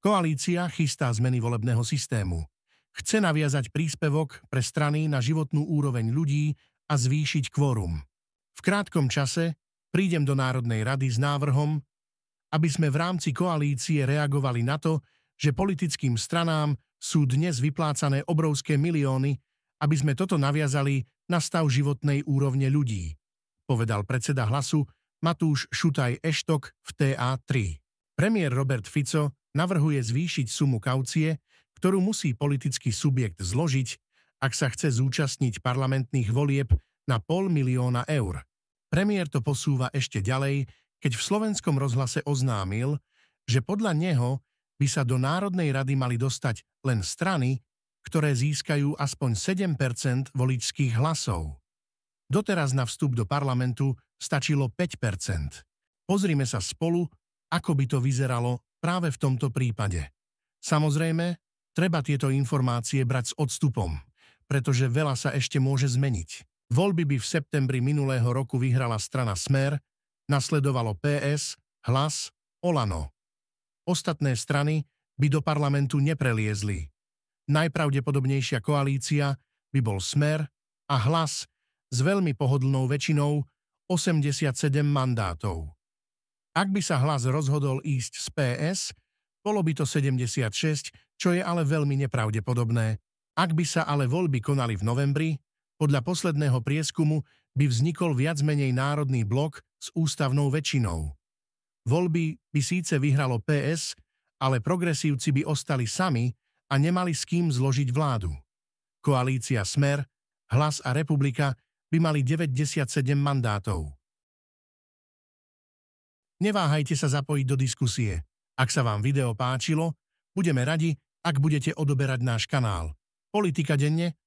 Koalícia chystá zmeny volebného systému. Chce naviazať príspevok pre strany na životnú úroveň ľudí a zvýšiť kvórum. V krátkom čase prídem do Národnej rady s návrhom, aby sme v rámci koalície reagovali na to, že politickým stranám sú dnes vyplácané obrovské milióny, aby sme toto naviazali na stav životnej úrovne ľudí, povedal predseda Hlasu Matúš Šutaj Eštok v TA3. Premiér Robert Fico navrhuje zvýšiť sumu kaucie, ktorú musí politický subjekt zložiť, ak sa chce zúčastniť parlamentných volieb na 500 000 eur. Premiér to posúva ešte ďalej, keď v Slovenskom rozhlase oznámil, že podľa neho by sa do Národnej rady mali dostať len strany, ktoré získajú aspoň 7% voličských hlasov. Doteraz na vstup do parlamentu stačilo 5%. Pozrime sa spolu, ako by to vyzeralo práve v tomto prípade. Samozrejme, treba tieto informácie brať s odstupom, pretože veľa sa ešte môže zmeniť. Voľby by v septembri minulého roku vyhrala strana Smer, nasledovalo PS, Hlas, Olano. Ostatné strany by do parlamentu nepreliezli. Najpravdepodobnejšia koalícia by bol Smer a Hlas s veľmi pohodlnou väčšinou 87 mandátov. Ak by sa Hlas rozhodol ísť z PS, bolo by to 76, čo je ale veľmi nepravdepodobné. Ak by sa ale voľby konali v novembri, podľa posledného prieskumu by vznikol viac menej národný blok s ústavnou väčšinou. Voľby by síce vyhralo PS, ale progresívci by ostali sami a nemali s kým zložiť vládu. Koalícia Smer, Hlas a Republika by mali 97 mandátov. Neváhajte sa zapojiť do diskusie. Ak sa vám video páčilo, budeme radi, ak budete odoberať náš kanál. Politika denne